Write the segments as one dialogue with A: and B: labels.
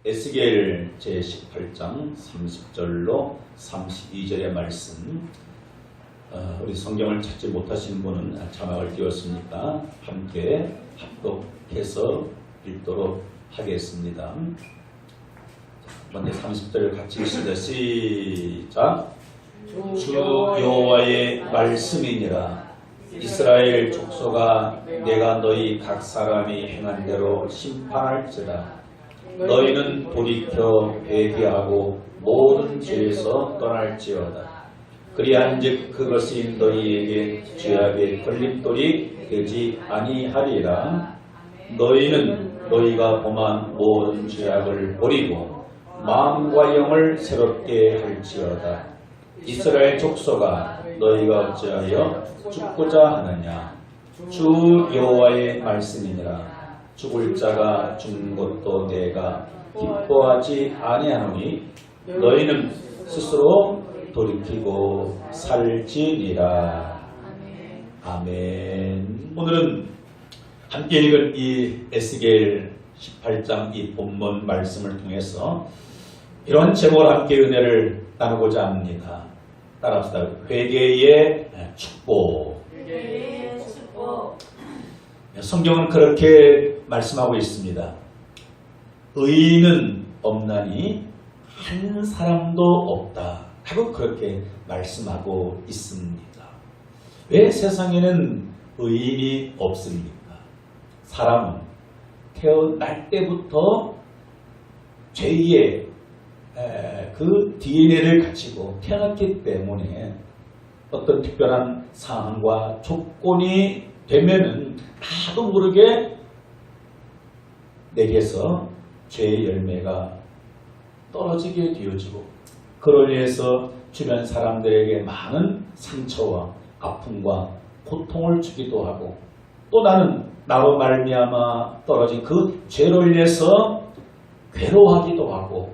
A: 에스겔 제18장 30절로 32절의 말씀, 우리 성경을 찾지 못하신 분은 자막을 띄웠으니까 함께 합독해서 읽도록 하겠습니다. 먼저 30절을 같이 읽습니다. 시작. 주 여호와의 말씀이니라. 이스라엘 족속아, 내가 너희 각 사람이 행한 대로 심판할지라. 너희는 돌이켜 회개하고 모든 죄에서 떠날지어다. 그리한즉 그것이 너희에게 죄악의 걸림돌이 되지 아니하리라. 너희는 너희가 범한 모든 죄악을 버리고 마음과 영을 새롭게 할지어다. 이스라엘 족속아, 너희가 어찌하여 죽고자 하느냐. 주 여호와의 말씀이니라. 죽을 자가 죽는 것도 내가 기뻐하지 아니하노니 너희는 스스로 돌이키고 살지니라. 아멘. 오늘은 함께 읽은 이 에스겔 18장 이 본문 말씀을 통해서 이런 제목을 함께 은혜를 나누고자 합니다. 따라합시다. 회개의 축복.
B: 회개의 축복.
A: 성경은 그렇게 말씀하고 있습니다. 의인은 없나니 한 사람도 없다 하고 그렇게 말씀하고 있습니다. 왜 세상에는 의인이 없습니까? 사람은 태어날 때부터 죄의 그 DNA를 가지고 태어났기 때문에 어떤 특별한 상황과 조건이 되면은 나도 모르게 내게서 죄의 열매가 떨어지게 되어지고, 그로 인해서 주변 사람들에게 많은 상처와 아픔과 고통을 주기도 하고, 또 나는 나로 말미암아 떨어진 그 죄로 인해서 괴로워하기도 하고,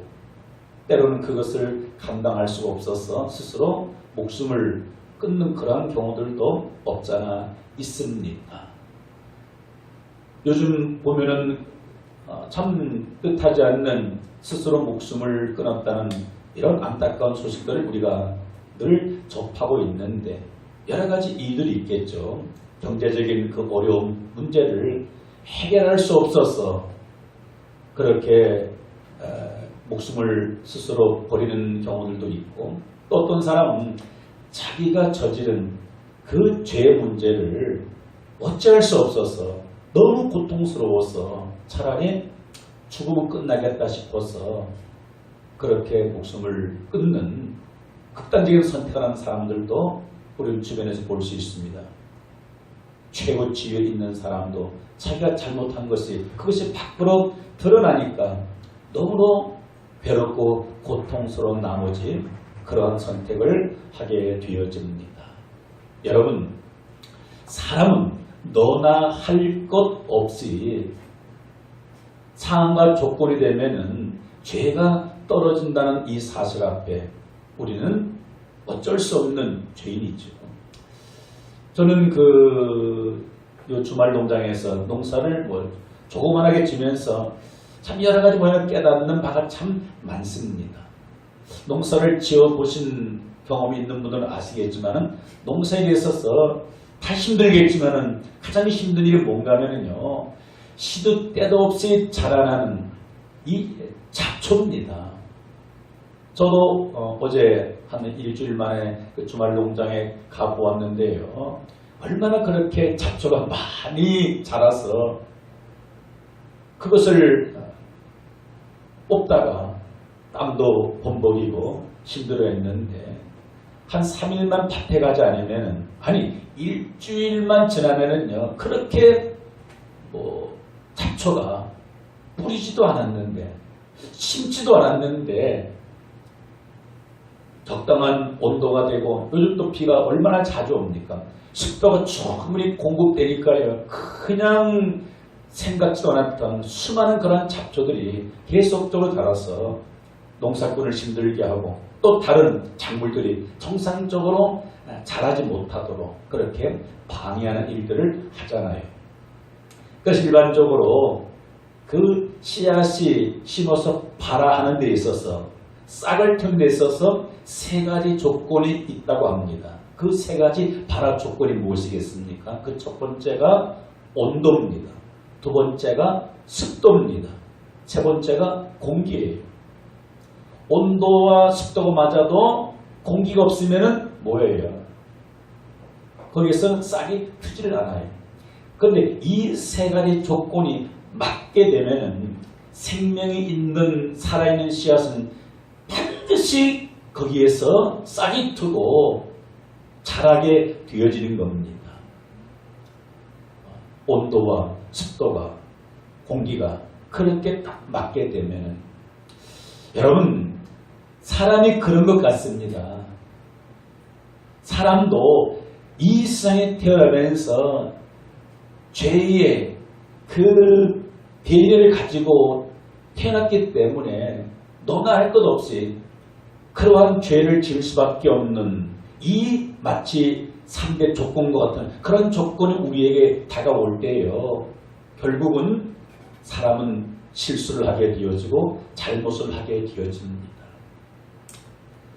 A: 때로는 그것을 감당할 수가 없어서 스스로 목숨을 끊는 그러한 경우들도 없잖아 있습니다. 요즘 보면은 참 뜻하지 않는 스스로 목숨을 끊었다는 이런 안타까운 소식들을 우리가 늘 접하고 있는데, 여러 가지 이유들이 있겠죠. 경제적인 그 어려운 문제를 해결할 수 없어서 그렇게 목숨을 스스로 버리는 경우들도 있고, 또 어떤 사람은 자기가 저지른 그 죄의 문제를 어찌할 수 없어서 너무 고통스러워서 차라리 죽으면 끝나겠다 싶어서 그렇게 목숨을 끊는 극단적인 선택을 하는 사람들도 우리 주변에서 볼 수 있습니다. 최고 지위에 있는 사람도 자기가 잘못한 것이 그것이 밖으로 드러나니까 너무나 괴롭고 고통스러운 나머지 그러한 선택을 하게 되어집니다. 여러분, 사람은 너나 할 것 없이 상황과 조건이 되면은 죄가 떨어진다는 이 사실 앞에 우리는 어쩔 수 없는 죄인이죠. 저는 요 주말 농장에서 농사를 조그만하게 지면서 참 여러 가지 깨닫는 바가 참 많습니다. 농사를 지어보신 경험이 있는 분들은 아시겠지만은 농사에 있어서 다 힘들겠지만은 가장 힘든 일이 뭔가 하면은요, 시도 때도 없이 자라나는 이 잡초입니다. 저도 어제 한 일주일 만에 그 주말 농장에 가보았는데요, 얼마나 그렇게 잡초가 많이 자라서 그것을 뽑다가 땀도 범벅이고 힘들어했는데, 한 3일만 밭에 가지 않으면은, 아니 일주일만 지나면은요, 그렇게 잡초가 뿌리지도 않았는데, 심지도 않았는데, 적당한 온도가 되고, 요즘 또 비가 얼마나 자주 옵니까? 식도가 충분히 공급되니까요, 그냥 생각지도 않았던 수많은 그런 잡초들이 계속적으로 자라서 농사꾼을 힘들게 하고, 또 다른 작물들이 정상적으로 자라지 못하도록 그렇게 방해하는 일들을 하잖아요. 그래서 일반적으로 그 씨앗이 심어서 발화하는 데 있어서 싹을 튼 데 있어서 세 가지 조건이 있다고 합니다. 그 세 가지 발화 조건이 무엇이겠습니까? 그 첫 번째가 온도입니다. 두 번째가 습도입니다. 세 번째가 공기예요. 온도와 습도가 맞아도 공기가 없으면 뭐예요? 거기서 싹이 트지를 않아요. 그런데 이 세 가지 조건이 맞게 되면 생명이 있는 살아있는 씨앗은 반드시 거기에서 싹이 트고 자라게 되어지는 겁니다. 온도와 습도가 공기가 그렇게 딱 맞게 되면 여러분 사람이 그런 것 같습니다. 사람도 이 세상에 태어나면서 죄의 그 대의를 가지고 태어났기 때문에 너나 할 것 없이 그러한 죄를 지을 수밖에 없는 이 마치 3대 조건과 같은 그런 조건이 우리에게 다가올 때요. 결국은 사람은 실수를 하게 되어지고 잘못을 하게 되어집니다.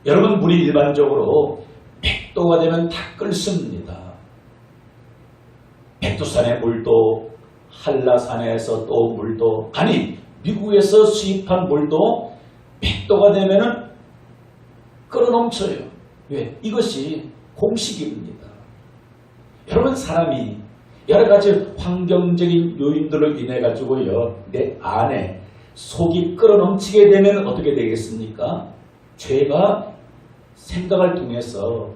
A: 여러분 물이 일반적으로 100도가 되면 다 끓습니다. 백두산의 물도 한라산에서 또 물도 아니 미국에서 수입한 물도 100도가 되면 끓어넘쳐요. 왜? 이것이 공식입니다. 여러분 사람이 여러 가지 환경적인 요인들로 인해 가지고요 내 안에 속이 끓어넘치게 되면 어떻게 되겠습니까? 죄가 생각을 통해서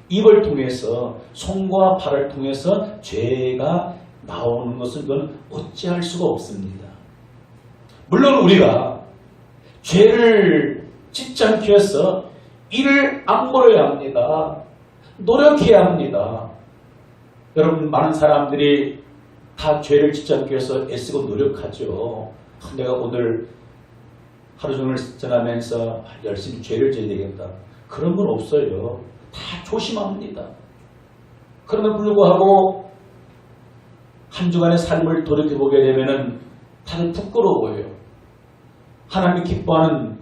A: 입을 통해서 손과 발을 통해서 죄가 나오는 것은 그건 어찌할 수가 없습니다. 물론 우리가 죄를 짓지 않기 위해서 이를 악물어야 합니다. 노력해야 합니다. 여러분 많은 사람들이 다 죄를 짓지 않기 위해서 애쓰고 노력하죠. 내가 오늘 하루 종일 지나면서 열심히 죄를 지어야 되겠다. 그런 건 없어요. 다 조심합니다. 그럼에도 불구하고 한 주간의 삶을 돌이켜보게 되면 다들 부끄러워요. 하나님이 기뻐하는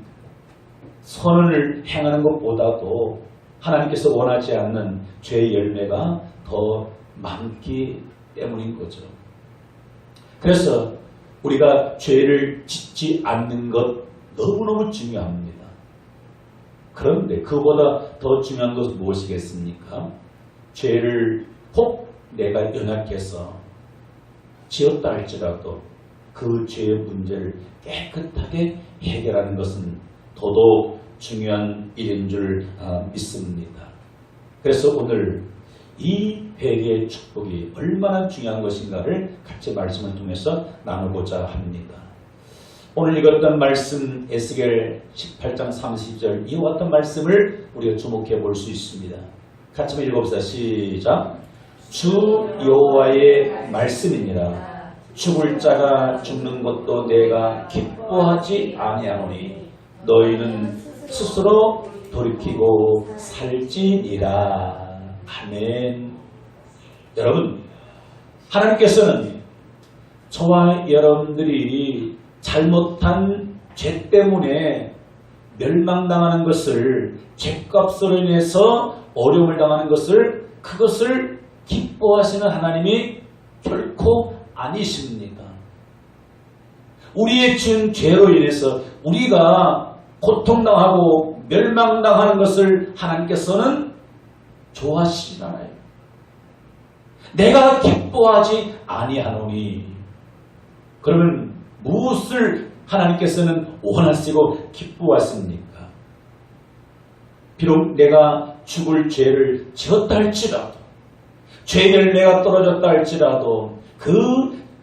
A: 선을 행하는 것보다도 하나님께서 원하지 않는 죄의 열매가 더 많기 때문인 거죠. 그래서 우리가 죄를 짓지 않는 것 너무너무 중요합니다. 그런데 그보다 더 중요한 것은 무엇이겠습니까? 죄를 혹 내가 연약해서 지었다 할지라도 그 죄의 문제를 깨끗하게 해결하는 것은 더더욱 중요한 일인 줄 믿습니다. 그래서 오늘 이 회개의 축복이 얼마나 중요한 것인가를 같이 말씀을 통해서 나누고자 합니다. 오늘 읽었던 말씀 에스겔 18장 30절 이와 같은 말씀을 우리가 주목해 볼 수 있습니다. 같이 한번 읽어봅시다. 시작. 주 여호와의 말씀이니라. 죽을 자가 죽는 것도 내가 기뻐하지 아니하노니 너희는 스스로 돌이키고 살지니라. 아멘. 여러분 하나님께서는 저와 여러분들이 잘못한 죄 때문에 멸망당하는 것을 죄값으로 인해서 어려움을 당하는 것을 그것을 기뻐하시는 하나님이 결코 아니십니다. 우리의 지은 죄로 인해서 우리가 고통당하고 멸망당하는 것을 하나님께서는 좋아하시지 않아요. 내가 기뻐하지 아니하노니 그러면 무엇을 하나님께서는 원하시고 기뻐하십니까? 비록 내가 죽을 죄를 지었다 할지라도 죄 열매가 떨어졌다 할지라도 그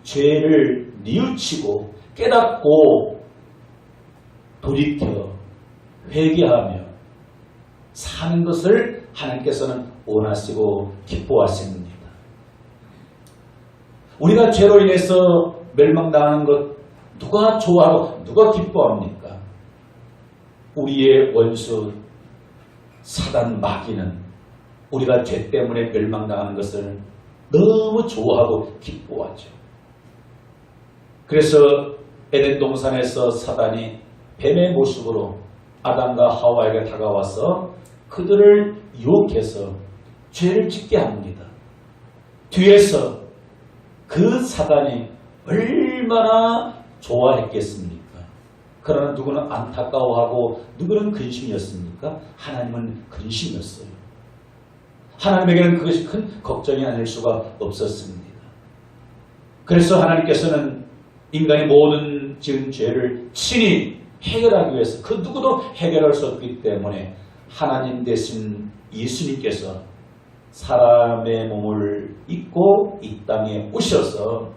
A: 죄를 뉘우치고 깨닫고 돌이켜 회개하며 사는 것을 하나님께서는 원하시고 기뻐하십니다. 우리가 죄로 인해서 멸망당하는 것 누가 좋아하고 누가 기뻐합니까? 우리의 원수 사단 마귀는 우리가 죄 때문에 멸망당하는 것을 너무 좋아하고 기뻐하죠. 그래서 에덴 동산에서 사단이 뱀의 모습으로 아담과 하와에게 다가와서 그들을 유혹해서 죄를 짓게 합니다. 뒤에서 그 사단이 얼마나 좋아했겠습니까? 그러나 누구는 안타까워하고 누구는 근심이었습니까? 하나님은 근심이었어요. 하나님에게는 그것이 큰 걱정이 아닐 수가 없었습니다. 그래서 하나님께서는 인간의 모든 지은 죄를 친히 해결하기 위해서 그 누구도 해결할 수 없기 때문에 하나님 대신 예수님께서 사람의 몸을 입고 이 땅에 오셔서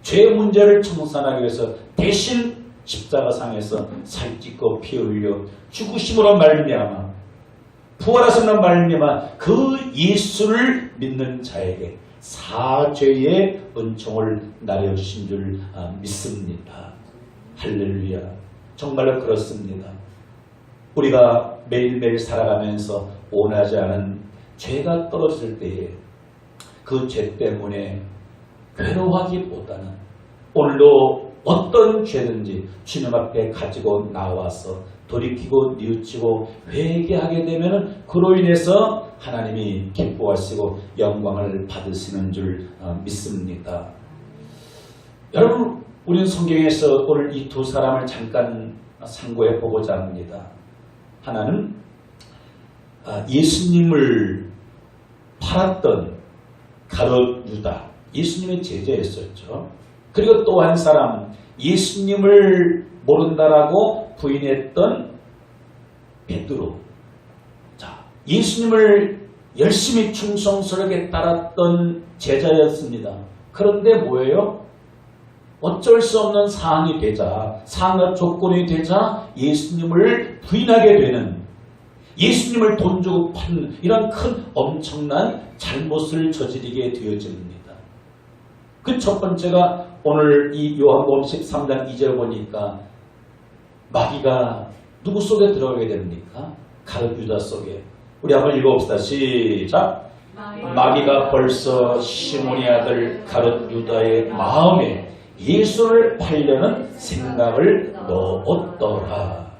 A: 죄 문제를 청산하기 위해서 대신 십자가상에서 살찌고 피 흘려 죽으심으로 말미암아 부활하심으로 말미암아 그 예수를 믿는 자에게 사죄의 은총을 나려주신 줄 믿습니다. 할렐루야. 정말로 그렇습니다. 우리가 매일매일 살아가면서 원하지 않은 죄가 떨어질 때에 그 죄 때문에 괴로워하기보다는 오늘도 어떤 죄든지 주님 앞에 가지고 나와서 돌이키고 뉘우치고 회개하게 되면 그로 인해서 하나님이 기뻐하시고 영광을 받으시는 줄 믿습니다. 여러분, 우리는 성경에서 오늘 이 두 사람을 잠깐 상고해 보고자 합니다. 하나는 예수님을 팔았던 가룟 유다, 예수님의 제자였었죠. 그리고 또 한 사람, 예수님을 모른다라고 부인했던 베드로. 자, 예수님을 열심히 충성스럽게 따랐던 제자였습니다. 그런데 뭐예요? 어쩔 수 없는 상황이 되자, 상황 조건이 되자 예수님을 부인하게 되는, 예수님을 돈 주고 파는 이런 큰 엄청난 잘못을 저지르게 되어집니다. 그 첫 번째가 오늘 이 요한복음 13장 2절 보니까 마귀가 누구 속에 들어가게 됩니까? 가룟 유다 속에. 우리 한번 읽어봅시다. 시작. 마귀가 벌써 시몬의 아들 가룟 유다의 마음에 예수를 팔려는 생각을 넣었더라.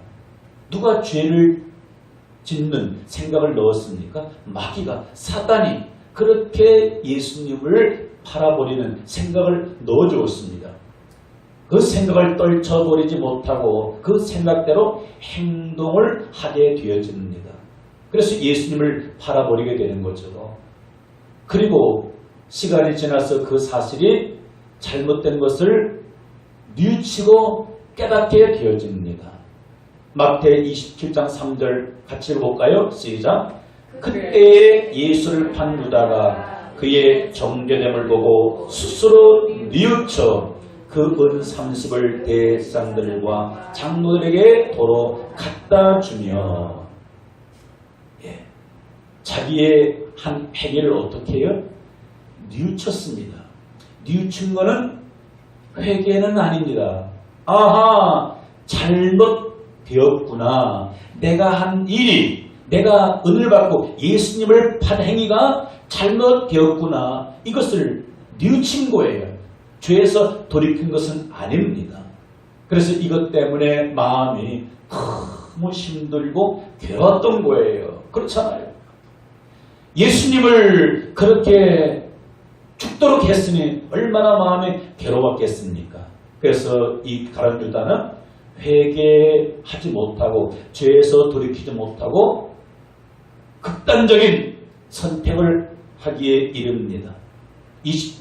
A: 누가 죄를 짓는 생각을 넣었습니까? 마귀가, 사단이 그렇게 예수님을 팔아버리는 생각을 넣어주었습니다. 그 생각을 떨쳐버리지 못하고 그 생각대로 행동을 하게 되어집니다. 그래서 예수님을 팔아버리게 되는 거죠. 그리고 시간이 지나서 그 사실이 잘못된 것을 뉘우치고 깨닫게 되어집니다. 마태 27장 3절 같이 읽어볼까요? 시작. 그때에 예수를 판 유다가 그의 정죄됨을 보고 스스로 뉘우쳐 그 은 30을 대상들과 장로들에게 도로 갖다 주며, 자기의 한 행위를 어떻게 해요? 뉘우쳤습니다. 뉘우친 것은 회개는 아닙니다. 아하, 잘못되었구나. 내가 한 일이, 내가 은을 받고 예수님을 판 행위가 잘못되었구나. 이것을 뉘우친 거예요. 죄에서 돌이킨 것은 아닙니다. 그래서 이것 때문에 마음이 너무 힘들고 괴로웠던 거예요. 그렇잖아요. 예수님을 그렇게 죽도록 했으니 얼마나 마음이 괴로웠겠습니까? 그래서 이 가룟 유다는 회개하지 못하고 죄에서 돌이키지 못하고 극단적인 선택을 하기에 이릅니다.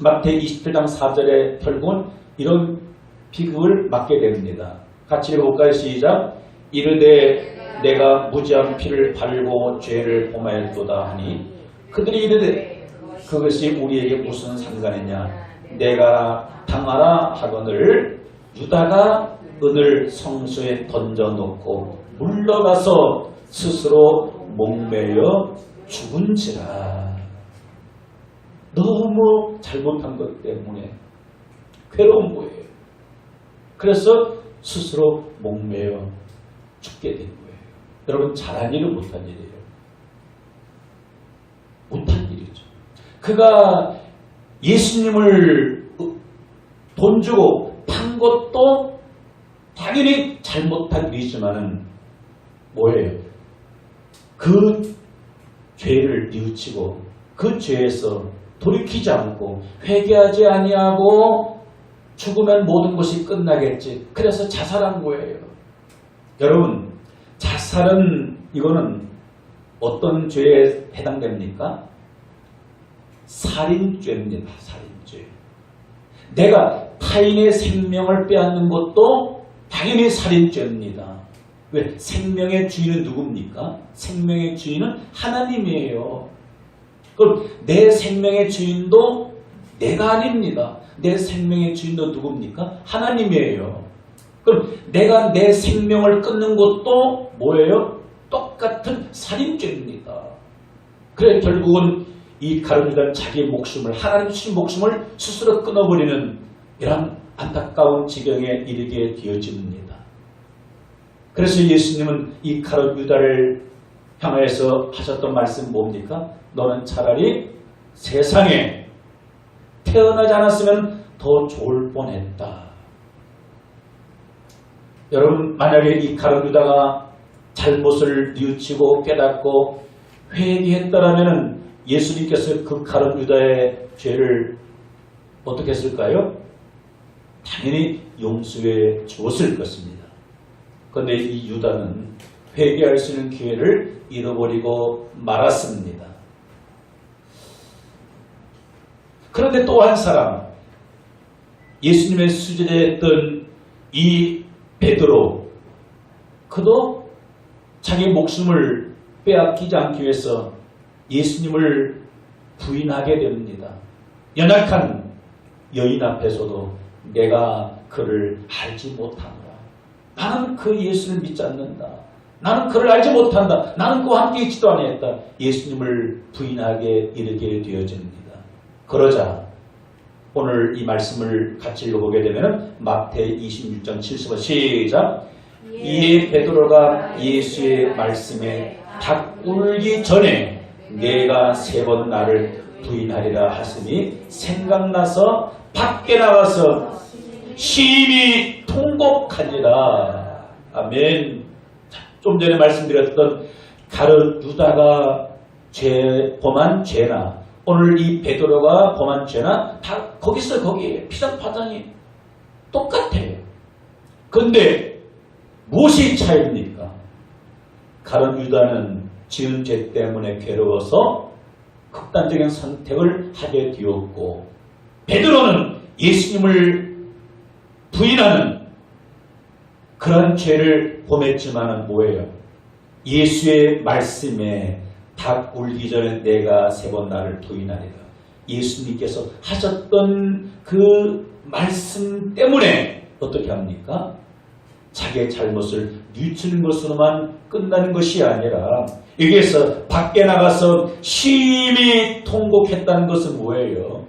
A: 마태 27장 4절에 결국은 이런 비극을 맞게 됩니다. 같이 읽어볼까요? 시작. 이르되 내가 무지한 피를 바르고 죄를 범하였도다 하니 그들이 이르되 그것이 우리에게 무슨 상관이냐. 내가 당하라 하거늘 유다가 은을 성소에 던져놓고 물러가서 스스로 목매여 죽은지라. 너무 잘못한 것 때문에 괴로운 거예요. 그래서 스스로 목매여 죽게 된 거예요. 여러분, 잘한 일은 못한 일이에요. 못한 일이죠. 그가 예수님을 돈 주고 판 것도 당연히 잘못한 일이지만은 뭐예요? 그 죄를 뉘우치고 그 죄에서 돌이키지 않고 회개하지 아니하고 죽으면 모든 것이 끝나겠지. 그래서 자살한 거예요. 여러분, 자살은 이거는 어떤 죄에 해당됩니까? 살인죄입니다. 살인죄. 내가 타인의 생명을 빼앗는 것도 당연히 살인죄입니다. 왜? 생명의 주인은 누굽니까? 생명의 주인은 하나님이에요. 그럼 내 생명의 주인도 내가 아닙니다. 내 생명의 주인도 누굽니까? 하나님이에요. 그럼 내가 내 생명을 끊는 것도 뭐예요? 똑같은 살인죄입니다. 그래 결국은 이 가룟 유다는 자기의 목숨을, 하나님 주신 목숨을 스스로 끊어버리는 이런 안타까운 지경에 이르게 되어집니다. 그래서 예수님은 이 가룟 유다를 향해서 하셨던 말씀 뭡니까? 너는 차라리 세상에 태어나지 않았으면 더 좋을 뻔했다. 여러분, 만약에 이 가룟 유다가 잘못을 뉘우치고 깨닫고 회개했더라면 예수님께서 그 가룟 유다의 죄를 어떻게 했을까요? 당연히 용서해 주었을 것입니다. 그런데 이 유다는 회개할 수 있는 기회를 잃어버리고 말았습니다. 그런데 또 한 사람, 예수님의 수제자였던 이 베드로, 그도 자기 목숨을 빼앗기지 않기 위해서 예수님을 부인하게 됩니다. 연약한 여인 앞에서도 내가 그를 알지 못한다. 나는 그 예수를 믿지 않는다. 나는 그를 알지 못한다. 나는 그와 함께 있지도 아니했다. 예수님을 부인하게 이르게 되어집니다. 그러자 오늘 이 말씀을 같이 읽어보게 되면 마태 26장 70절 시작. 이에 베드로가 예수의 말씀에 닭 울기 전에 내가 3번 나를 부인하리라 하시니 생각나서 밖에 나가서 심히 통곡하니라. 아멘. 좀 전에 말씀드렸던 가룟 유다가 범한 죄나 오늘 이 베드로가 범한 죄나 다 거기에 피상파장이 똑같아요. 그런데 무엇이 차이입니까? 가룟 유다는 지은 죄 때문에 괴로워서 극단적인 선택을 하게 되었고, 베드로는 예수님을 부인하는 그런 죄를 범했지만은 뭐예요? 예수의 말씀에 닭 울기 전에 내가 3번 나를 부인하리라. 예수님께서 하셨던 그 말씀 때문에 어떻게 합니까? 자기의 잘못을 뉘우치는 것으로만 끝나는 것이 아니라 여기에서 밖에 나가서 심히 통곡했다는 것은 뭐예요?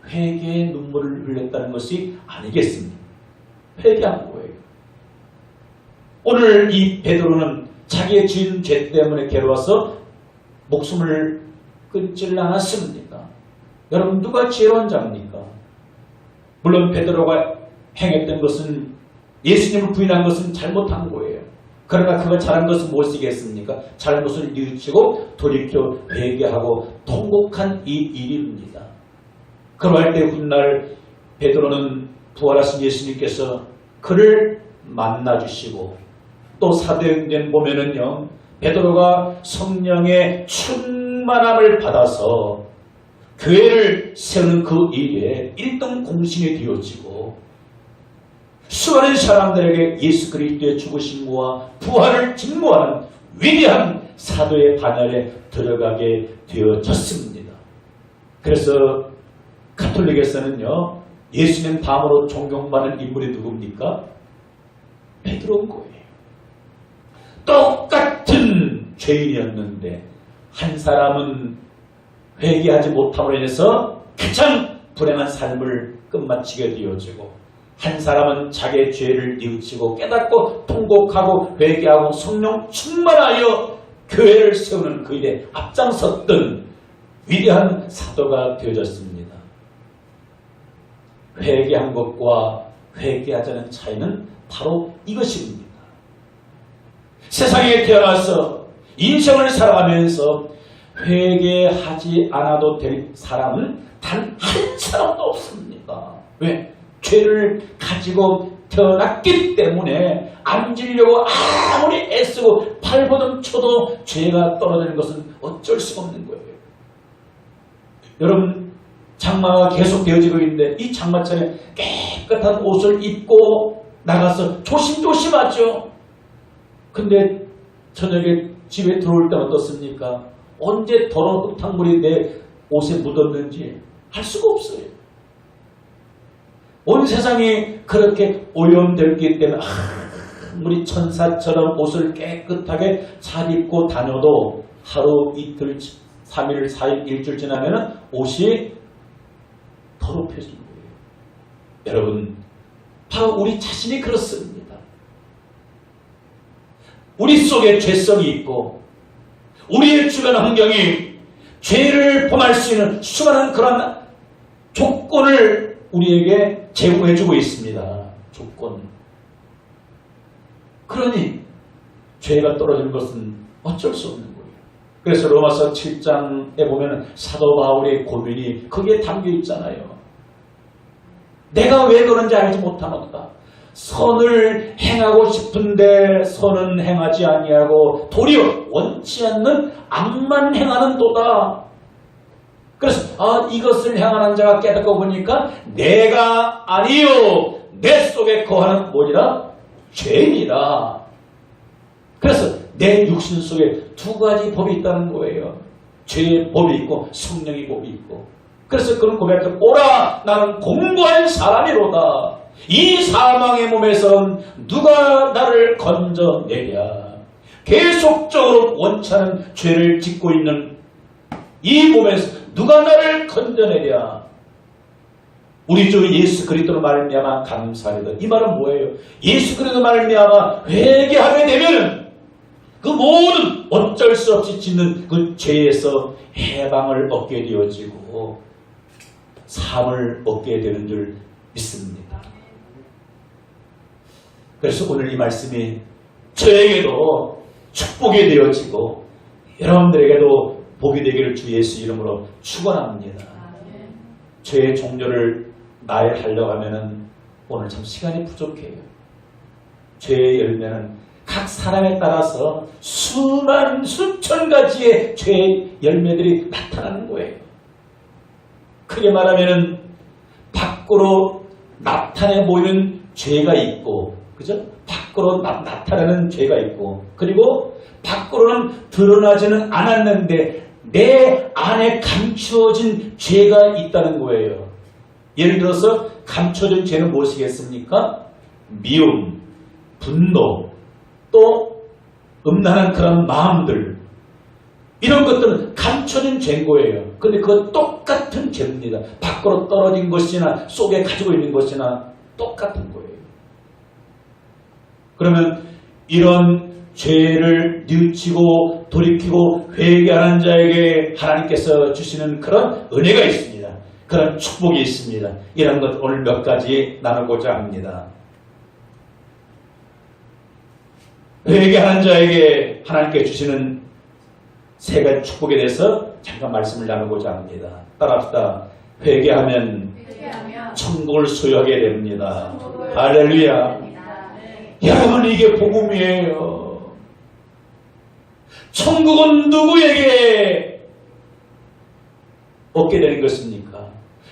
A: 회개의 눈물을 흘렸다는 것이 아니겠습니까? 회개한 거예요. 오늘 이 베드로는 자기의 지은 죄 때문에 괴로워서 목숨을 끊지를 않았습니까? 여러분, 누가 지혜로운 자입니까? 물론 베드로가 행했던 것은, 예수님을 부인한 것은 잘못한 거예요. 그러나 그가 잘한 것은 무엇이겠습니까? 잘못을 뉘우치고 돌이켜 회개하고 통곡한 이 일입니다. 그러할 때 훗날 베드로는 부활하신 예수님께서 그를 만나주시고, 또 사도행전 보면은요, 베드로가 성령의 충만함을 받아서 교회를 세우는 그 일에 1등 공신이 되어지고, 수많은 사람들에게 예수 그리스도의 죽으심과 부활을 증거하는 위대한 사도의 반열에 들어가게 되어졌습니다. 그래서 가톨릭에서는요, 예수님 다음으로 존경받는 인물이 누굽니까? 베드로인 거예요. 똑같은 죄인이었는데 한 사람은 회개하지 못함으로 인해서 가장 불행한 삶을 끝마치게 되어지고, 한 사람은 자기의 죄를 뉘우치고 깨닫고 통곡하고 회개하고 성령 충만하여 교회를 세우는 그 일에 앞장섰던 위대한 사도가 되어졌습니다. 회개한 것과 회개하지 않은 차이는 바로 이것입니다. 세상에 태어나서 인생을 살아가면서 회개하지 않아도 될 사람은 단 한 사람도 없습니다. 왜? 죄를 가지고 태어났기 때문에 안 지려고 아무리 애쓰고 발버둥 쳐도 죄가 떨어지는 것은 어쩔 수가 없는 거예요. 여러분, 장마가 계속 되어지고 있는데 이 장마철에 깨끗한 옷을 입고 나가서 조심조심하죠. 근데 저녁에 집에 들어올 때 어떻습니까? 언제 더러운 흙탕물이 내 옷에 묻었는지 알 수가 없어요. 온 세상이 그렇게 오염되기 때문에 우리 천사처럼 옷을 깨끗하게 잘 입고 다녀도 하루, 이틀, 3일, 4일, 일주일 지나면 옷이 더럽혀진 거예요. 여러분, 바로 우리 자신이 그렇습니다. 우리 속에 죄성이 있고 우리의 주변 환경이 죄를 범할 수 있는 수많은 그런 조건을 우리에게 제공해주고 있습니다. 조건. 그러니 죄가 떨어지는 것은 어쩔 수 없는 거예요. 그래서 로마서 7장에 보면 사도 바울의 고민이 거기에 담겨 있잖아요. 내가 왜 그런지 알지 못하노다. 선을 행하고 싶은데 선은 행하지 아니하고 도리어 원치 않는 악만 행하는 도다. 그래서 이것을 행하는 자가 깨닫고 보니까 내가 아니요 내 속에 거하는 뭐니라? 죄니라. 그래서 내 육신 속에 두 가지 법이 있다는 거예요. 죄의 법이 있고 성령의 법이 있고. 그래서 그런 고백을 오라 나는 공고한 사람이로다. 이 사망의 몸에선 누가 나를 건져내랴. 계속적으로 원치 않은 죄를 짓고 있는 이 몸에서 누가 나를 건져내랴. 우리 주 예수 그리스도로 말미암아 감사하리다. 이 말은 뭐예요? 예수 그리스도 말미암아 회개하게 되면 그 모든 어쩔 수 없이 짓는 그 죄에서 해방을 얻게 되어지고 삶을 얻게 되는 줄 믿습니다. 그래서 오늘 이 말씀이 저에게도 축복이 되어지고 여러분들에게도 복이 되기를 주 예수 이름으로 축원합니다. 죄의 종료를 나열하려고 하면은 오늘 참 시간이 부족해요. 죄의 열매는 각 사람에 따라서 수천 가지의 죄의 열매들이 나타나는 거예요. 크게 말하면은 밖으로 나타내 보이는 죄가 있고, 그죠? 밖으로 나타나는 죄가 있고, 그리고 밖으로는 드러나지는 않았는데 내 안에 감추어진 죄가 있다는 거예요. 예를 들어서 감춰진 죄는 무엇이겠습니까? 미움, 분노, 또 음란한 그런 마음들, 이런 것들은 감춰진 죄인 거예요. 근데 그건 똑같은 죄입니다. 밖으로 떨어진 것이나 속에 가지고 있는 것이나 똑같은 거예요. 그러면 이런 죄를 뉘우치고 돌이키고 회개하는 자에게 하나님께서 주시는 그런 은혜가 있습니다. 그런 축복이 있습니다. 이런 것 오늘 몇 가지 나누고자 합니다. 회개하는 자에게 하나님께 주시는 세 가지 축복에 대해서 잠깐 말씀을 나누고자 합니다. 따라합시다. 회개하면 천국을 소유하게 됩니다. 할렐루야. 여러분, 이게 복음이에요. 천국은 누구에게 얻게 되는 것입니까?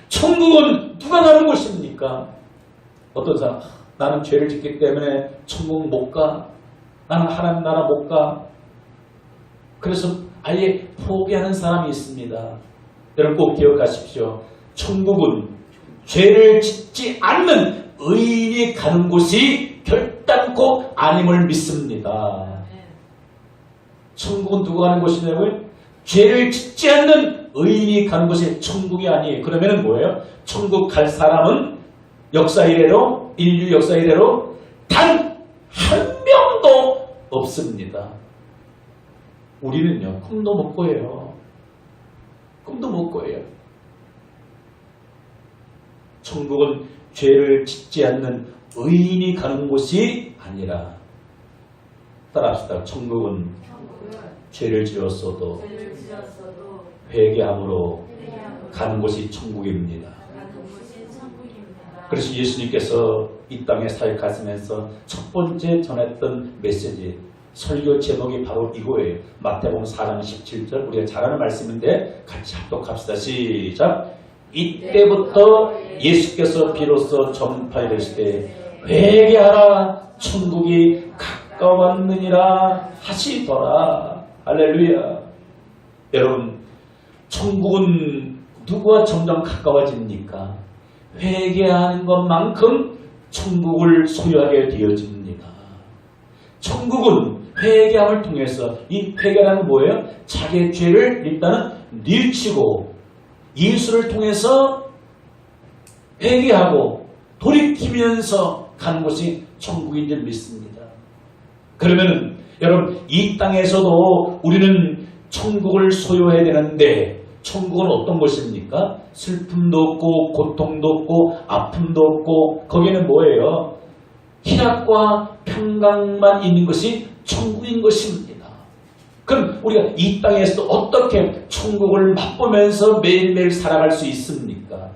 A: 천국은 누가 가는 것입니까? 어떤 사람, 나는 죄를 짓기 때문에 천국 못 가. 나는 하나님 나라 못 가. 그래서 아예 포기하는 사람이 있습니다. 여러분 꼭 기억하십시오. 천국은 죄를 짓지 않는 의인이 가는 곳이 결단코 아님을 믿습니다. 천국은 누가 가는 곳이냐고요? 죄를 짓지 않는 의인이 가는 곳이 천국이 아니에요. 그러면 뭐예요? 천국 갈 사람은 역사 이래로, 인류 역사 이래로 단 한 명도 없습니다. 우리는요, 꿈도 못 꿔요. 꿈도 못 꿔요. 천국은 죄를 짓지 않는 의인이 가는 곳이 아니라, 따라합시다. 천국은 죄를 지었어도
B: 죄를 지었어도
A: 회개함으로
B: 회개함으로
A: 가는 곳이 천국입니다.
B: 가는 곳이 천국입니다.
A: 그래서 예수님께서 이 땅에 사역하시면서 첫 번째 전했던 메시지, 설교 제목이 바로 이거예요. 마태복음 4장 17절, 우리가 잘 아는 말씀인데 같이 합독합시다. 시작. 이때부터 예수께서 비로소 전파이르시되 회개하라 천국이 가까웠느니라 하시더라. 할렐루야. 여러분, 천국은 누구와 점점 가까워집니까? 회개하는 것만큼 천국을 소유하게 되어집니다. 천국은 회개함을 통해서, 이 회개라는 뭐예요? 자기의 죄를 일단은 뉘우치고 예수를 통해서 회개하고 돌이키면서 가는 것이 천국인 줄 믿습니다. 그러면 여러분, 이 땅에서도 우리는 천국을 소유해야 되는데, 천국은 어떤 곳입니까? 슬픔도 없고 고통도 없고 아픔도 없고, 거기는 뭐예요? 희락과 평강만 있는 것이 천국인 것입니다. 그럼 우리가 이 땅에서도 어떻게 천국을 맛보면서 매일매일 살아갈 수 있습니까?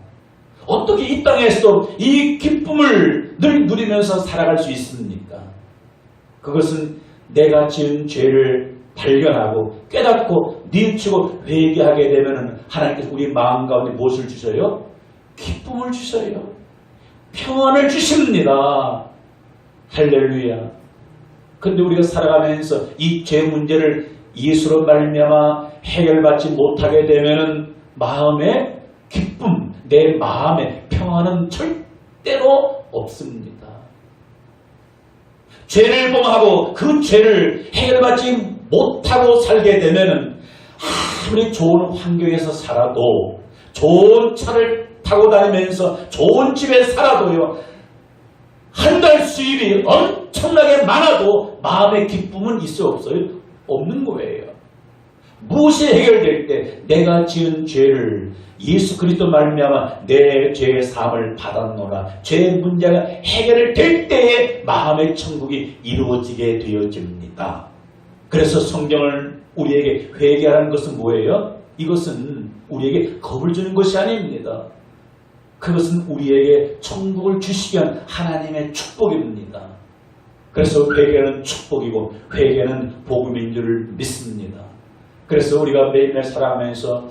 A: 어떻게 이 땅에서도 이 기쁨을 늘 누리면서 살아갈 수 있습니까? 그것은 내가 지은 죄를 발견하고 깨닫고 뉘우치고 회개하게 되면 하나님께서 우리 마음 가운데 무엇을 주셔요? 기쁨을 주셔요. 평안을 주십니다. 할렐루야. 근데 우리가 살아가면서 이 죄 문제를 예수로 말미암아 해결받지 못하게 되면은 마음의 기쁨, 내 마음의 평안은 절대로 없습니다. 죄를 범하고 그 죄를 해결받지 못하고 살게 되면은 아무리 좋은 환경에서 살아도, 좋은 차를 타고 다니면서 좋은 집에 살아도요, 한 달 수입이 엄청나게 많아도 마음의 기쁨은 있어요, 없어요? 없는 거예요. 무엇이 해결될 때 내가 지은 죄를 예수 그리스도 말미암아 내 죄의 사함을 받았노라, 죄의 문제가 해결될 때에 마음의 천국이 이루어지게 되어집니다. 그래서 성경을 우리에게 회개하는 것은 뭐예요? 이것은 우리에게 겁을 주는 것이 아닙니다. 그것은 우리에게 천국을 주시기 위한 하나님의 축복입니다. 그래서 회개는 축복이고 회개는 복음인 줄 믿습니다. 그래서 우리가 매일매일 살아가면서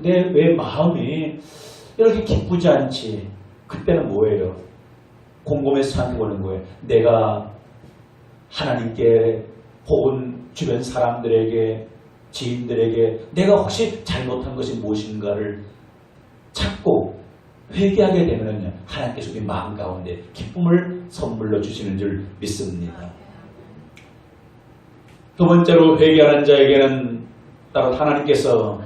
A: 내 왜 마음이 이렇게 기쁘지 않지? 그때는 뭐예요? 곰곰이서 생각해보는 거예요. 내가 하나님께 혹은 주변 사람들에게, 지인들에게 내가 혹시 잘못한 것이 무엇인가를 찾고 회개하게 되면 하나님께서 우리 마음 가운데 기쁨을 선물로 주시는 줄 믿습니다. 두 번째로 회개하는 자에게는 따로 하나님께서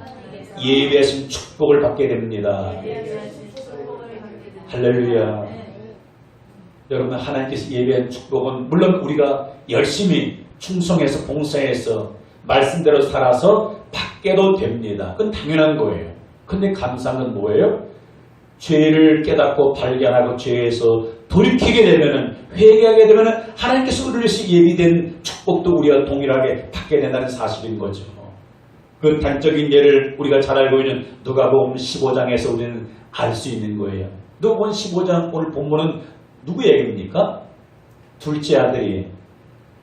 A: 예비하신 축복을 받게 됩니다. 할렐루야. 여러분, 하나님께서 예비한 축복은 물론 우리가 열심히 충성해서 봉사해서 말씀대로 살아서 받게도 됩니다. 그건 당연한 거예요. 근데 감사한 건 뭐예요? 죄를 깨닫고 발견하고 죄에서 돌이키게 되면, 회개하게 되면 하나님께서 우리를 위해서 예비된 축복도 우리가 동일하게 받게 된다는 사실인 거죠. 그 단적인 예를 우리가 잘 알고 있는 누가복음 15장에서 우리는 알 수 있는 거예요. 누가복음 15장 오늘 본문은 누구 얘기입니까? 둘째 아들이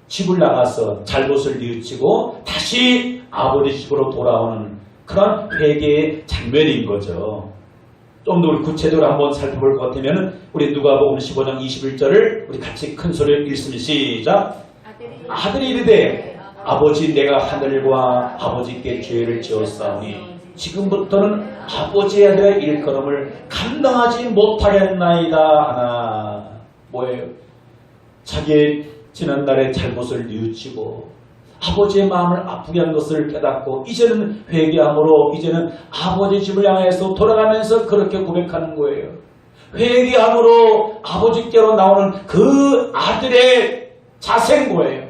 A: 집을 나가서 잘못을 뉘우치고 다시 아버지 집으로 돌아오는 그런 회개의 장면인 거죠. 좀 더 우리 구체적으로 한번 살펴볼 것 같으면 우리 누가복음 15장 21절을 우리 같이 큰 소리로 읽으면 시작. 아들이 이르되 아버지, 내가 하늘과 아버지께 죄를 지었사오니 지금부터는 아버지의 아들의 일컬음을 감당하지 못하겠나이다 하나. 뭐예요? 자기의 지난날의 잘못을 뉘우치고 아버지의 마음을 아프게 한 것을 깨닫고 이제는 회개함으로 이제는 아버지 집을 향해서 돌아가면서 그렇게 고백하는 거예요. 회개함으로 아버지께로 나오는 그 아들의 자세인 거예요.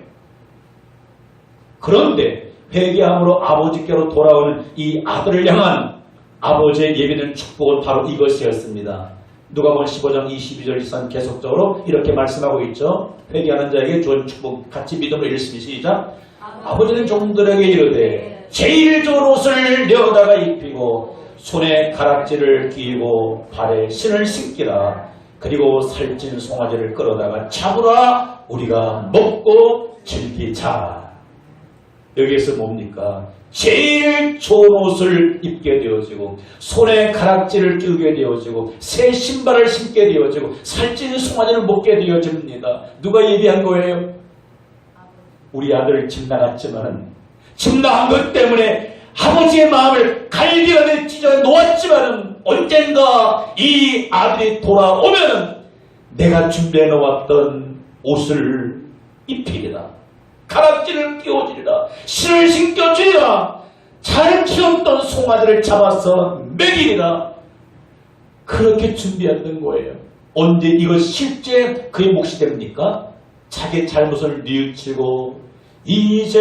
A: 그런데 회개함으로 아버지께로 돌아오는 이 아들을 향한 아버지의 예비된 축복은 바로 이것이었습니다. 누가복음 15장 22절 이상 계속적으로 이렇게 말씀하고 있죠. 회개하는 자에게 주어진 축복 같이 믿음으로 읽으시기 시작. 아버지는 종들에게 이르되 제일 좋은 옷을 내어다가 입히고 손에 가락지를 끼고 발에 신을 신기라. 그리고 살찐 송아지를 끌어다가 잡으라. 우리가 먹고 즐기자. 여기에서 뭡니까? 제일 좋은 옷을 입게 되어지고 손에 가락지를 끼우게 되어지고 새 신발을 신게 되어지고 살찐 송아지를 먹게 되어집니다. 누가 예비한 거예요? 우리 아들 집 나갔지만은 집 나간 것 때문에 아버지의 마음을 갈기하게 찢어 놓았지만은 언젠가 이 아들이 돌아오면은 내가 준비해 놓았던 옷을 입히리라. 가락지를 끼워주리라. 신을 신겨주리라. 잘 키웠던 송아지를 잡아서 먹이리라. 그렇게 준비했던 거예요. 언제 이것 실제 그의 몫이 됩니까? 자기 잘못을 뉘우치고 이제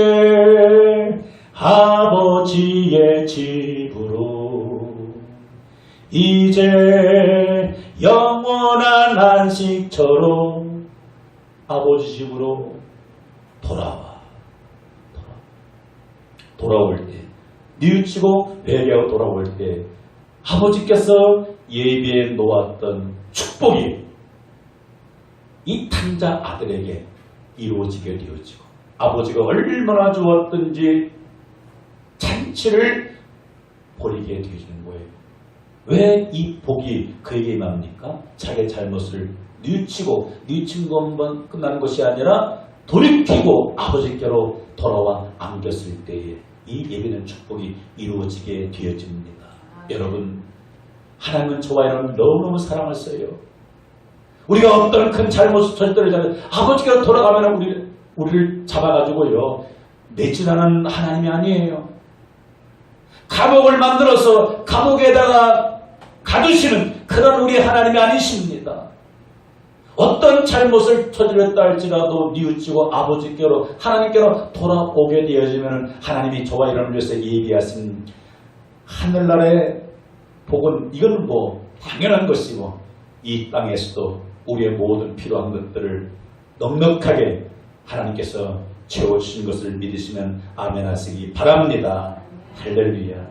A: 아버지의 집으로 이제 영원한 안식처럼 아버지 집으로 돌아올 때 뉘우치고 회개하고 돌아올 때 아버지께서 예비해 놓았던 축복이 이 탕자 아들에게 이루어지게 되어지고 아버지가 얼마나 좋았던지 잔치를 벌이게 되어지는 거예요. 왜 이 복이 그에게 임합니까? 자기의 잘못을 뉘우친 것만 끝나는 것이 아니라 돌이키고 아버지께로 돌아와 안겼을 때에 이 예비된 축복이 이루어지게 되어집니다. 여러분, 하나님은 저와 여러분을 너무너무 사랑하세요. 우리가 어떤 큰 잘못을 저지르자면 아버지께로 돌아가면 우리를 잡아가지고요 내지라는 하나님이 아니에요. 감옥을 만들어서 감옥에다가 가두시는 그런 우리 하나님이 아니십니다. 어떤 잘못을 저질렀다 할지라도 뉘우치고 아버지께로 하나님께로 돌아오게 되어지면 하나님이 저와 여러분을 위해서 예비하신 하늘나라의 복은 이건 뭐 당연한 것이고 이 땅에서도 우리의 모든 필요한 것들을 넉넉하게 하나님께서 채워주신 것을 믿으시면 아멘 하시기 바랍니다. 할렐루야.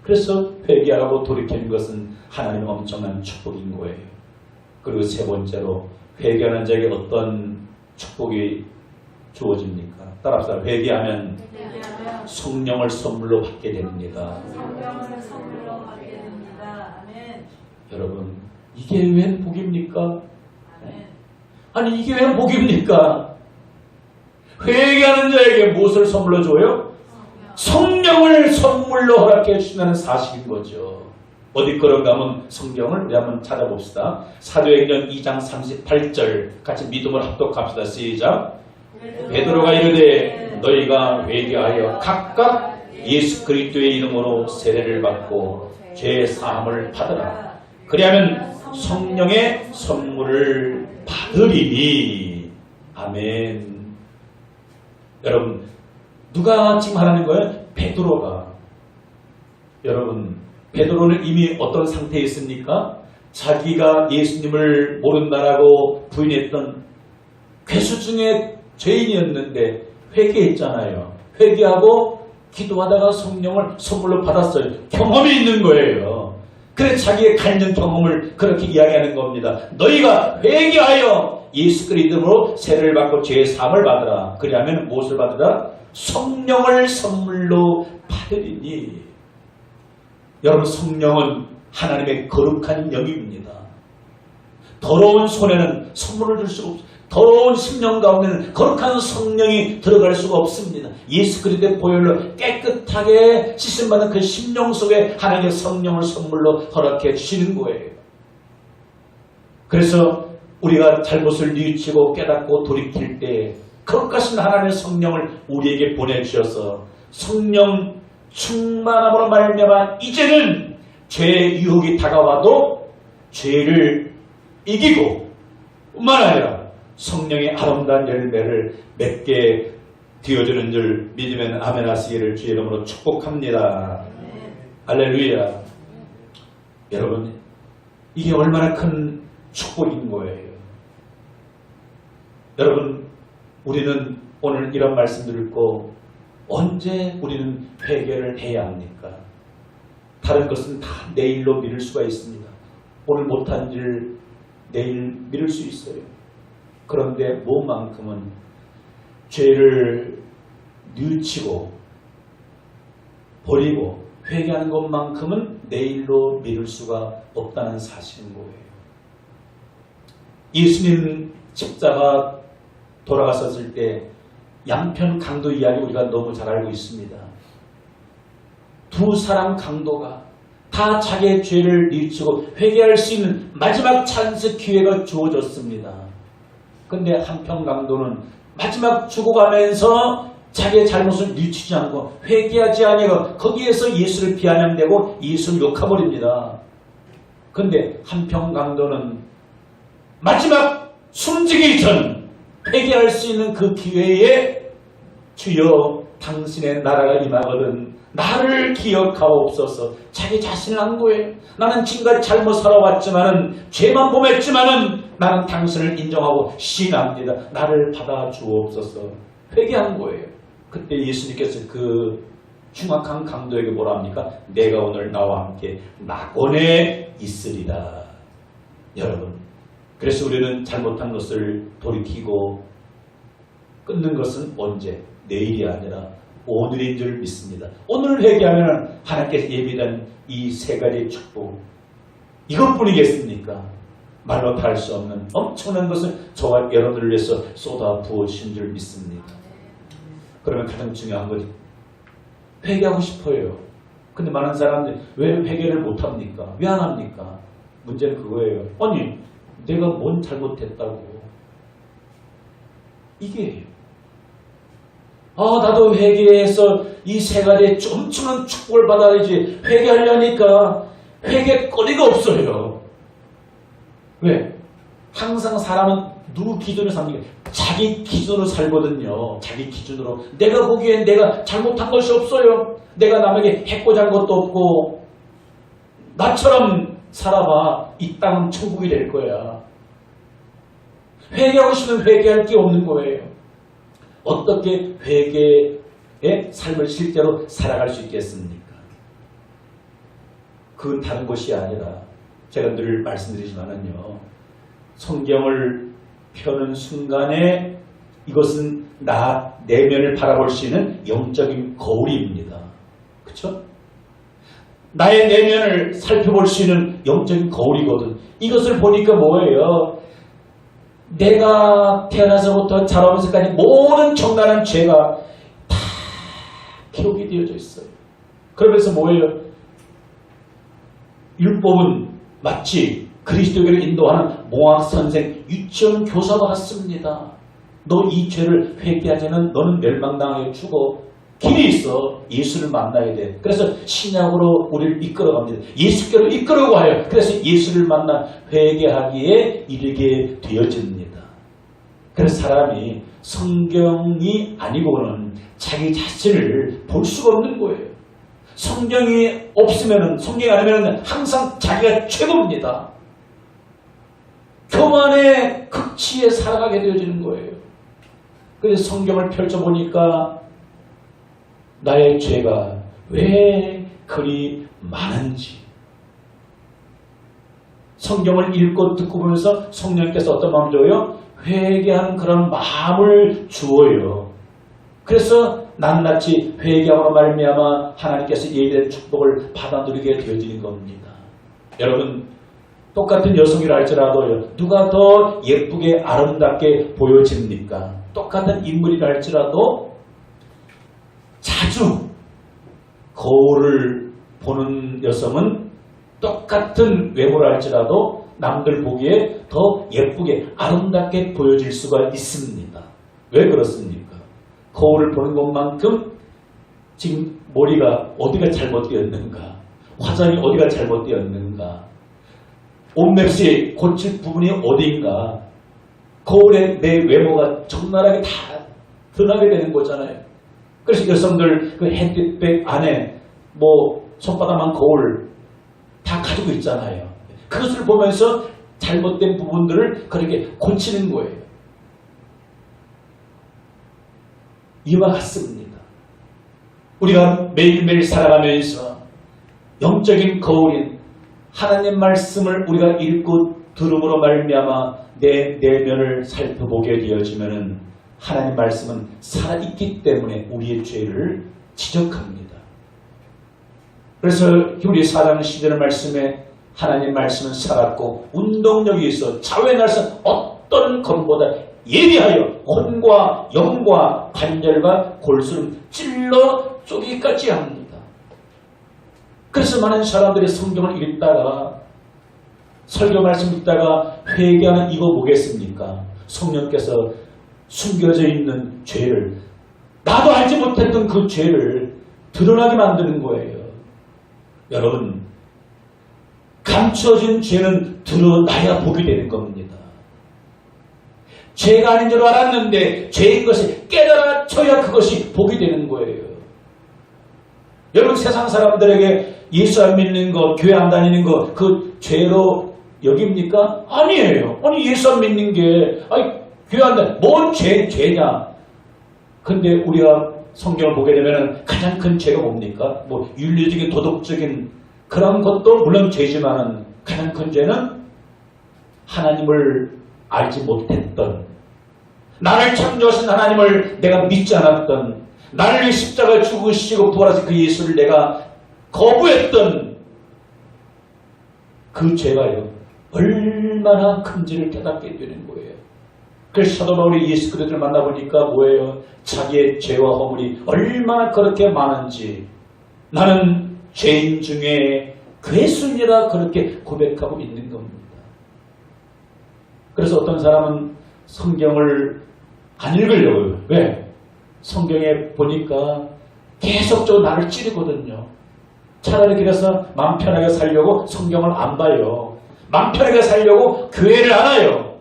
A: 그래서 회개하고 돌이키는 것은 하나님의 엄청난 축복인 거예요. 그리고 세 번째로 회개하는 자에게 어떤 축복이 주어집니까? 따라서 회개하면 성령을 선물로 받게 됩니다.
B: 성령을 선물로 받게 됩니다. 아멘.
A: 여러분, 이게 웬 복입니까?
B: 아멘.
A: 아니 이게 웬 복입니까? 회개하는 자에게 무엇을 선물로 줘요? 성령을 선물로 허락해 주신다는 사실인 거죠. 어디 그런가 하면 성경을 우리 한번 찾아봅시다. 사도행전 2장 38절 같이 믿음을 합독합시다. 시작. 베드로가 이르되 너희가 회개하여 각각 예수 그리스도의 이름으로 세례를 받고 죄 사함을 받으라. 그리하면 성령의 선물을 받으리니. 아멘. 여러분, 누가 지금 하라는 거예요? 베드로가. 여러분, 베드로는 이미 어떤 상태에 있습니까? 자기가 예수님을 모른다라고 부인했던 괴수 중에 죄인이었는데 회개했잖아요. 회개하고 기도하다가 성령을 선물로 받았어요. 경험이 있는 거예요. 그래 자기의 갖는 경험을 그렇게 이야기하는 겁니다. 너희가 회개하여 예수 그리스도 이름으로 세례를 받고 죄의 사함을 받으라. 그리하면 무엇을 받으라? 성령을 선물로 받으리니. 여러분, 성령은 하나님의 거룩한 영입니다. 더러운 손에는 선물을 줄 수가 없습니다. 더러운 심령 가운데는 거룩한 성령이 들어갈 수가 없습니다. 예수 그리스도의 보혈로 깨끗하게 씻음받은 그 심령 속에 하나님의 성령을 선물로 허락해 주시는 거예요. 그래서 우리가 잘못을 뉘우치고 깨닫고 돌이킬 때 거룩하신 하나님의 성령을 우리에게 보내주셔서 성령 충만함으로 말미암아 이제는 죄의 유혹이 다가와도 죄를 이기고 뿐만 아니라 성령의 아름다운 열매를 맺게 되어주는 줄 믿으면 아멘 하시기를 주의 이름으로 축복합니다. 할렐루야. 여러분, 이게 얼마나 큰 축복인 거예요. 여러분, 우리는 오늘 이런 말씀 듣고 언제 우리는 회개를 해야 합니까? 다른 것은 다 내일로 미룰 수가 있습니다. 오늘 못한 일 내일 미룰 수 있어요. 그런데 무엇만큼은 죄를 뉘우치고 버리고 회개하는 것만큼은 내일로 미룰 수가 없다는 사실인 거예요. 예수님 십자가 돌아갔었을 때 양편 강도 이야기 우리가 너무 잘 알고 있습니다. 두 사람 강도가 다 자기의 죄를 뉘우치고 회개할 수 있는 마지막 찬스 기회가 주어졌습니다. 그런데 한편 강도는 마지막 죽어가면서 자기의 잘못을 뉘우치지 않고 회개하지 아니하고 거기에서 예수를 비아냥대고 예수를 욕해버립니다. 그런데 한편 강도는 마지막 숨지기 전 회개할 수 있는 그 기회에 주여 당신의 나라가 임하거든 나를 기억하옵소서. 자기 자신을 한 거예요. 나는 지금까지 잘못 살아왔지만은 죄만 범했지만은 나는 당신을 인정하고 시인합니다. 나를 받아주옵소서. 회개한 거예요. 그때 예수님께서 그 흉악한 강도에게 뭐라 합니까? 내가 오늘 나와 함께 낙원에 있으리라. 여러분, 그래서 우리는 잘못한 것을 돌이키고 끊는 것은 언제? 내일이 아니라 오늘인 줄 믿습니다. 오늘 회개하면 하나님께서 예비된 이 세 가지의 축복, 이것뿐이겠습니까? 말로 다 할 수 없는 엄청난 것을 저와 여러분들을 위해서 쏟아 부어주신 줄 믿습니다. 그러면 가장 중요한 것이 회개하고 싶어요. 근데 많은 사람들이 왜 회개를 못합니까? 왜 안 합니까? 문제는 그거예요. 아니, 내가 뭔 잘못했다고. 이게 나도 회개해서 이 세 가지의 엄청난 축복을 받아야지. 회개하려니까 회개거리가 없어요. 왜? 항상 사람은 누구 기준으로 삽니까? 자기 기준으로 살거든요. 자기 기준으로. 내가 보기엔 내가 잘못한 것이 없어요. 내가 남에게 해코지 한 것도 없고 나처럼 살아봐. 이 땅은 천국이 될 거야. 회개하고 싶으면 회개할 게 없는 거예요. 어떻게 회개의 삶을 실제로 살아갈 수 있겠습니까? 그건 다른 것이 아니라 제가 늘 말씀드리지만은요. 성경을 펴는 순간에 이것은 나 내면을 바라볼 수 있는 영적인 거울입니다. 그렇죠? 나의 내면을 살펴볼 수 있는 영적인 거울이거든. 이것을 보니까 뭐예요? 내가 태어나서부터 자라면서까지 모든 정당한 죄가 다 기록이 되어져 있어요. 그러면서 뭐예요? 율법은 마치 그리스도교를 인도하는 몽학선생, 유치원 교사와 같습니다. 너 이 죄를 회개하자면 너는 멸망당하게 죽어. 길이 있어. 예수를 만나야 돼. 그래서 신약으로 우리를 이끌어갑니다. 예수께로 이끌어가요. 그래서 예수를 만나 회개하기에 이르게 되어집니다. 그래서 사람이 성경이 아니고는 자기 자신을 볼 수가 없는 거예요. 성경이 없으면, 성경이 아니면 항상 자기가 최고입니다. 교만의 극치에 살아가게 되어지는 거예요. 그래서 성경을 펼쳐보니까 나의 죄가 왜 그리 많은지, 성경을 읽고 듣고 보면서 성령께서 어떤 마음을 줘요? 회개하는 그런 마음을 주어요. 그래서 낱낱이 회개함으로 말미암아 하나님께서 예비된 축복을 받아 누리게 되어지는 겁니다. 여러분, 똑같은 여성이라 할지라도요, 누가 더 예쁘게 아름답게 보여집니까? 똑같은 인물이라 할지라도 자주 거울을 보는 여성은 똑같은 외모라 할지라도 남들 보기에 더 예쁘게 아름답게 보여질 수가 있습니다. 왜 그렇습니까? 거울을 보는 것만큼 지금 머리가 어디가 잘못되었는가, 화장이 어디가 잘못되었는가, 옷맵시 고칠 부분이 어디인가, 거울에 내 외모가 적나라하게 다 드러나게 되는 거잖아요. 그래서 여성들 그 핸드백 안에 뭐 손바닥만 거울 다 가지고 있잖아요. 그것을 보면서 잘못된 부분들을 그렇게 고치는 거예요. 이와 같습니다. 우리가 매일매일 살아가면서 영적인 거울인 하나님 말씀을 우리가 읽고 들음으로 말미암아 내 내면을 살펴보게 되어지면은 하나님 말씀은 살아있기 때문에 우리의 죄를 지적합니다. 그래서 우리 4장 10절 말씀에 하나님 말씀은 살았고 운동력이 있어 자외 날선 어떤 검보다 예리하여 혼과 영과 관절과 골수를 찔러 쪼개기까지 합니다. 그래서 많은 사람들이 성경을 읽다가 설교 말씀 읽다가 회개하는 이거 뭐겠습니까? 성령께서 숨겨져 있는 죄를 나도 알지 못했던 그 죄를 드러나게 만드는 거예요. 여러분, 감춰진 죄는 드러나야 복이 되는 겁니다. 죄가 아닌 줄 알았는데 죄인 것이 깨달아져야 그것이 복이 되는 거예요. 여러분, 세상 사람들에게 예수 안 믿는 것, 교회 안 다니는 것, 그 죄로 여깁니까? 아니에요. 아니, 예수 안 믿는 게, 교회 안 다니는, 뭔 죄냐? 근데 우리가 성경을 보게 되면 가장 큰 죄가 뭡니까? 뭐, 윤리적인, 도덕적인 그런 것도 물론 죄지만은 가장 큰 죄는 하나님을 알지 못했던, 나를 창조하신 하나님을 내가 믿지 않았던, 나를 위해 십자가에 죽으시고 부활하신 그 예수를 내가 거부했던 그 죄가요, 얼마나 큰지를 깨닫게 되는 거예요. 그래서 사도 바울이 예수 그리스도를 만나보니까 뭐예요? 자기의 죄와 허물이 얼마나 그렇게 많은지, 나는 죄인 중에 괴순이라 그렇게 고백하고 있는 겁니다. 그래서 어떤 사람은 성경을 안 읽으려고요. 왜? 성경에 보니까 계속적으로 나를 찌르거든요. 차라리 그래서 마음 편하게 살려고 성경을 안 봐요. 마음 편하게 살려고 교회를 안 와요.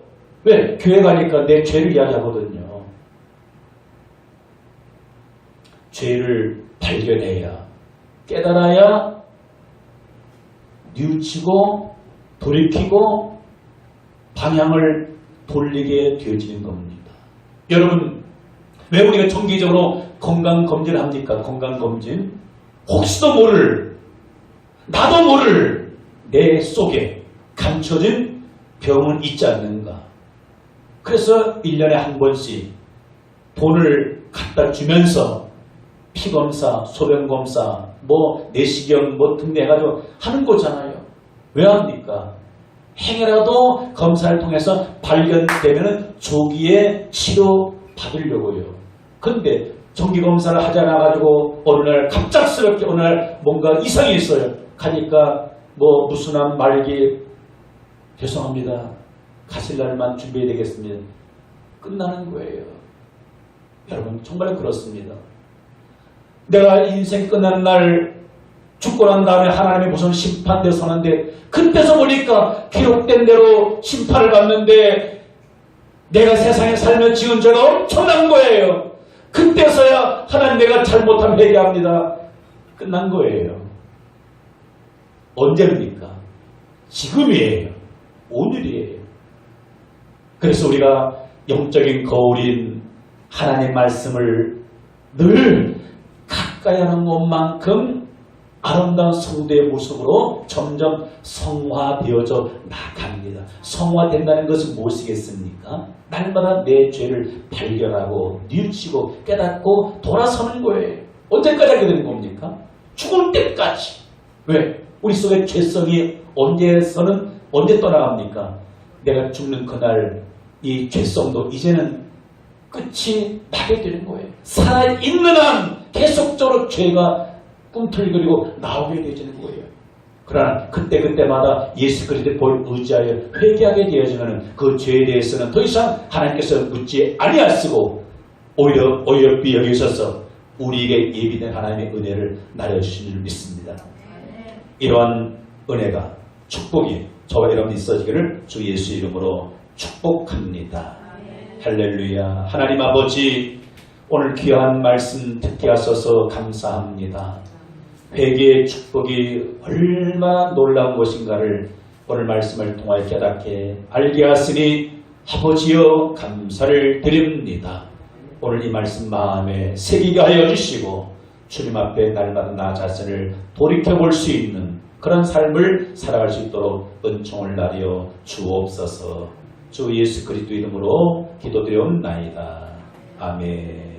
A: 왜? 교회 가니까 내 죄를 이야기하거든요. 죄를 발견해야, 깨달아야 뉘우치고 돌이키고 방향을 돌리게 되어지는 겁니다. 여러분, 왜 우리가 정기적으로 건강검진을 합니까? 건강검진. 혹시도 모를, 나도 모를 내 속에 감춰진 병은 있지 않는가. 그래서 1년에 한 번씩 돈을 갖다 주면서 피검사, 소변검사, 뭐 내시경 뭐 등등 해가지고 하는 거잖아요. 왜 합니까? 행여라도 검사를 통해서 발견되면 조기에 치료 받으려고요. 근데 정기검사를 하지 않아가지고 어느 날 갑작스럽게 어느 날 뭔가 이상이 있어요. 가니까 뭐 무순한 말기, 죄송합니다, 가실 날만 준비해야 되겠습니다. 끝나는 거예요. 여러분, 정말 그렇습니다. 내가 인생 끝나는 날 죽고 난 다음에 하나님의 무슨 심판대 서는데, 그때서 보니까 기록된 대로 심판을 받는데 내가 세상에 살며 지은 죄가 엄청난 거예요. 그때서야 하나님 내가 잘못하면 회개합니다. 끝난 거예요. 언제입니까? 지금이에요. 오늘이에요. 그래서 우리가 영적인 거울인 하나님의 말씀을 늘 가까이 하는 것만큼 아름다운 성도의 모습으로 점점 성화되어져 나갑니다. 성화된다는 것은 무엇이겠습니까? 날마다 내 죄를 발견하고 뉘우치고 깨닫고 돌아서는 거예요. 언제까지 하게 되는 겁니까? 죽을 때까지. 왜? 우리 속에 죄성이 언제 떠나갑니까? 내가 죽는 그날 이 죄성도 이제는 끝이 나게 되는 거예요. 살아있는 한 계속적으로 죄가 꿈틀거리고 나오게 되어지는 거예요. 그러나 그때마다 예수 그리스도의 볼 의지하여 회개하게 되어지면 그 죄에 대해서는 더 이상 하나님께서 묻지 아니하시고 오히려 어여삐 여기셔서 우리에게 예비된 하나님의 은혜를 나눠주신 줄 믿습니다. 이러한 은혜가, 축복이 저와 여러분 있어지기를 주 예수 이름으로 축복합니다. 할렐루야. 하나님 아버지, 오늘 귀한 말씀 듣게 하셔서 감사합니다. 회개의 축복이 얼마나 놀라운 것인가를 오늘 말씀을 통하여 깨닫게 알게 하시니 아버지여 감사를 드립니다. 오늘 이 말씀 마음에 새기게 하여 주시고 주님 앞에 날마다 나 자신을 돌이켜볼 수 있는 그런 삶을 살아갈 수 있도록 은총을 나려 주옵소서. 주 예수 그리스도 이름으로 기도드리옵나이다. 아멘.